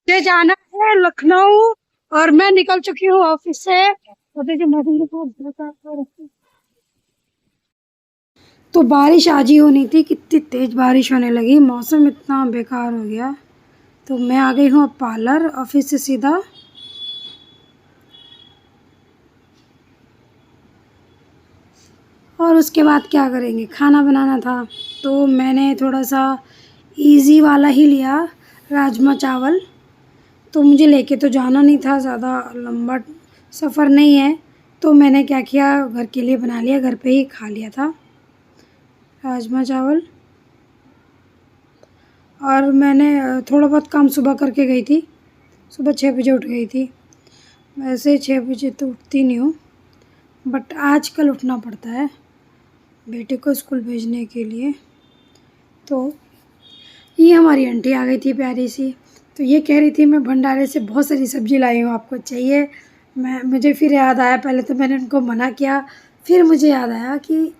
मुझे जाना है लखनऊ और मैं निकल चुकी हूँ ऑफिस से। तो देखिए मौसम को तो बारिश आज ही होनी थी, कितनी तेज बारिश होने लगी, मौसम इतना बेकार हो गया। तो मैं आ गई हूँ अब पार्लर ऑफिस से सीधा। और उसके बाद क्या करेंगे, खाना बनाना था तो मैंने थोड़ा सा इजी वाला ही लिया, राजमा चावल। तो मुझे लेके तो जाना नहीं था, ज़्यादा लंबा सफ़र नहीं है, तो मैंने क्या किया, घर के लिए बना लिया, घर पे ही खा लिया था राजमा चावल। और मैंने थोड़ा बहुत काम सुबह करके गई थी, सुबह 6 बजे उठ गई थी। वैसे 6 बजे तो उठती नहीं हूँ, बट आजकल उठना पड़ता है बेटे को स्कूल भेजने के लिए। तो ये हमारी आंटी आ गई थी प्यारी सी, तो ये कह रही थी मैं भंडारे से बहुत सारी सब्ज़ी लाई हूँ, आपको चाहिए? मुझे फिर याद आया, पहले तो मैंने उनको मना किया, फिर मुझे याद आया कि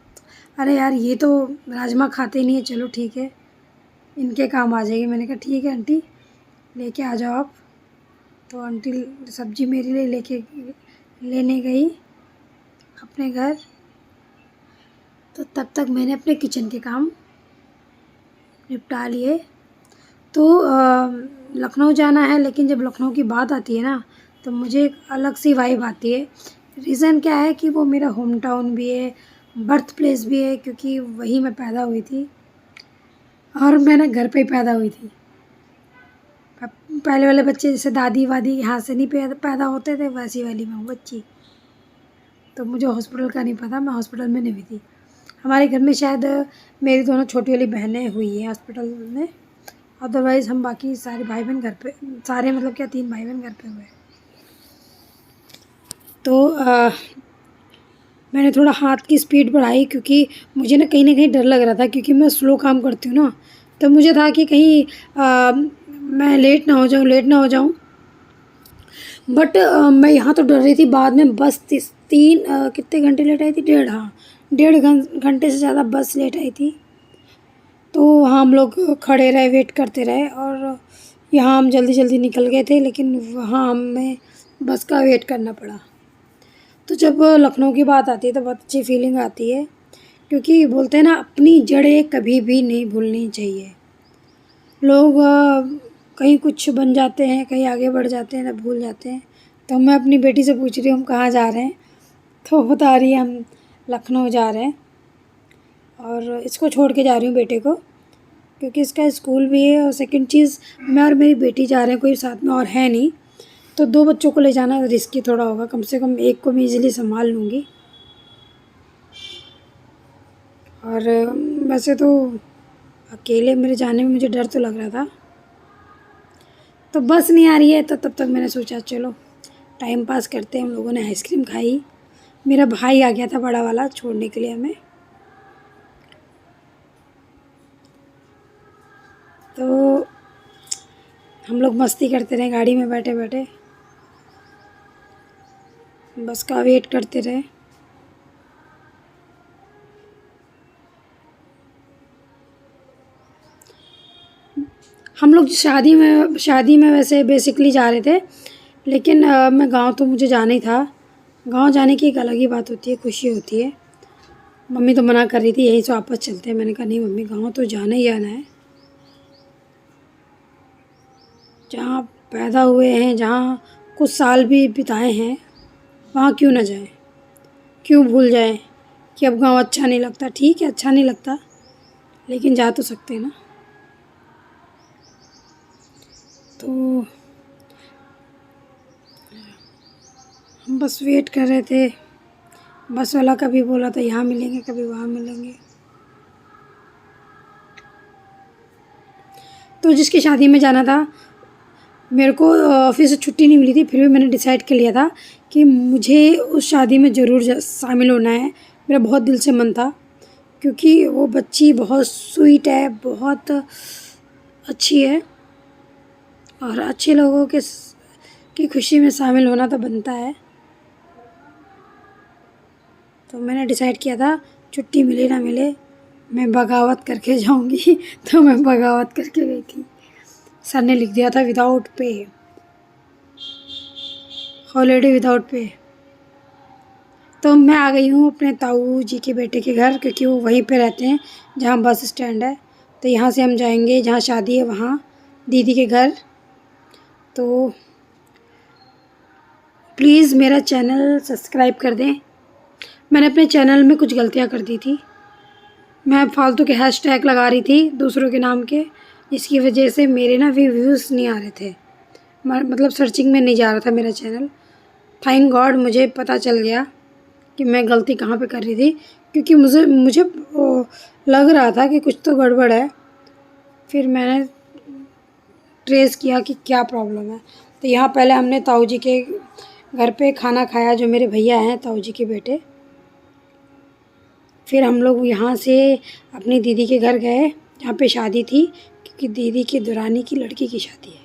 अरे यार ये तो राजमा खाते नहीं है, चलो ठीक है इनके काम आ जाएगी। मैंने कहा ठीक है आंटी, लेके आ जाओ आप। तो आंटी सब्ज़ी मेरे लिए लेने गई अपने घर। तो तब तक मैंने अपने किचन के काम निपटा लिए। तो लखनऊ जाना है, लेकिन जब लखनऊ की बात आती है ना तो मुझे एक अलग सी वाइब आती है। रीज़न क्या है कि वो मेरा होम टाउन भी है, बर्थ प्लेस भी है, क्योंकि वहीं मैं पैदा हुई थी और मैंने घर पे ही पैदा हुई थी। पहले वाले बच्चे जैसे दादी वादी यहाँ से नहीं पैदा होते थे, वैसी वाली मैं हूँ बच्ची। तो मुझे हॉस्पिटल का नहीं पता, मैं हॉस्पिटल में नहीं हुई थी। हमारे घर में शायद मेरी दोनों छोटी वाली बहनें हुई हैं हॉस्पिटल में, अदरवाइज़ हम बाकी सारे भाई बहन घर पे, सारे मतलब क्या 3 भाई बहन घर पे हुए। तो मैंने थोड़ा हाथ की स्पीड बढ़ाई, क्योंकि मुझे ना कहीं डर लग रहा था, क्योंकि मैं स्लो काम करती हूँ ना, तो मुझे था कि कहीं मैं लेट ना हो जाऊँ। बट मैं यहाँ तो डर रही थी। बाद में बस कितने घंटे लेट आई थी, 1.5, हाँ 1.5 घंटे से ज़्यादा बस लेट आई थी। तो वहाँ हम लोग खड़े रहे, वेट करते रहे, और यहाँ हम जल्दी जल्दी निकल गए थे, लेकिन वहाँ हमें बस का वेट करना पड़ा। तो जब लखनऊ की बात आती है तो बहुत अच्छी फीलिंग आती है, क्योंकि बोलते हैं ना अपनी जड़ें कभी भी नहीं भूलनी चाहिए। लोग कहीं कुछ बन जाते हैं, कहीं आगे बढ़ जाते हैं, तब भूल जाते हैं। तो मैं अपनी बेटी से पूछ रही हूँ हम कहाँ जा रहे हैं, तो बता रही है हम लखनऊ जा रहे हैं, और इसको छोड़ के जा रही हूँ बेटे को, क्योंकि इसका स्कूल भी है। और सेकंड चीज़, मैं और मेरी बेटी जा रहे हैं, कोई साथ में और है नहीं, तो 2 बच्चों को ले जाना रिस्की थोड़ा होगा, कम से कम एक को मैं ईज़िली संभाल लूँगी। और वैसे तो अकेले मेरे जाने में मुझे डर तो लग रहा था। तो बस नहीं आ रही है, तो तब तक मैंने सोचा चलो टाइम पास करते हैं। हम लोगों ने आइसक्रीम खाई, मेरा भाई आ गया था बड़ा वाला छोड़ने के लिए हमें। तो हम लोग मस्ती करते रहे गाड़ी में बैठे बैठे, बस का वेट करते रहे। हम लोग शादी में वैसे बेसिकली जा रहे थे, लेकिन मैं गांव तो मुझे जाना ही था। गांव जाने की एक अलग ही बात होती है, खुशी होती है। मम्मी तो मना कर रही थी यहीं से वापस चलते हैं, मैंने कहा नहीं मम्मी, गांव तो जाना ही जाना है। जहाँ पैदा हुए हैं, जहाँ कुछ साल भी बिताए हैं, वहाँ क्यों ना जाएं, क्यों भूल जाएं कि अब गांव अच्छा नहीं लगता। ठीक है अच्छा नहीं लगता, लेकिन जा तो सकते हैं ना। तो हम बस वेट कर रहे थे, बस वाला कभी बोला था यहाँ मिलेंगे, कभी वहाँ मिलेंगे। तो जिसकी शादी में जाना था, मेरे को ऑफिस से छुट्टी नहीं मिली थी, फिर भी मैंने डिसाइड कर लिया था कि मुझे उस शादी में ज़रूर शामिल होना है। मेरा बहुत दिल से मन था, क्योंकि वो बच्ची बहुत स्वीट है, बहुत अच्छी है, और अच्छे लोगों की खुशी में शामिल होना तो बनता है। तो मैंने डिसाइड किया था छुट्टी मिले ना मिले मैं बगावत करके जाऊंगी। तो मैं बगावत करके गई थी। सर ने लिख दिया था without pay, holiday without pay. तो मैं आ गई हूँ अपने ताऊ जी के बेटे के घर, क्योंकि वो वहीं पे रहते हैं जहाँ बस स्टैंड है। तो यहाँ से हम जाएंगे जहाँ शादी है वहाँ दीदी के घर। तो प्लीज़ मेरा चैनल सब्सक्राइब कर दें। मैंने अपने चैनल में कुछ गलतियाँ कर दी थी। मैं फालतू के हैशटैग लगा रही थी दूसरों के नाम के, जिसकी वजह से मेरे ना व्यूज़ नहीं आ रहे थे, मतलब सर्चिंग में नहीं जा रहा था मेरा चैनल। थैंक गॉड मुझे पता चल गया कि मैं गलती कहाँ पे कर रही थी, क्योंकि मुझे लग रहा था कि कुछ तो गड़बड़ है। फिर मैंने ट्रेस किया कि क्या प्रॉब्लम है। तो यहाँ पहले हमने ताऊ जी के घर पे खाना खाया, जो मेरे भैया हैं ताऊ जी के बेटे। फिर हम लोग यहाँ से अपनी दीदी के घर गए जहाँ पे शादी थी, क्योंकि दीदी की दुरानी की लड़की की शादी है।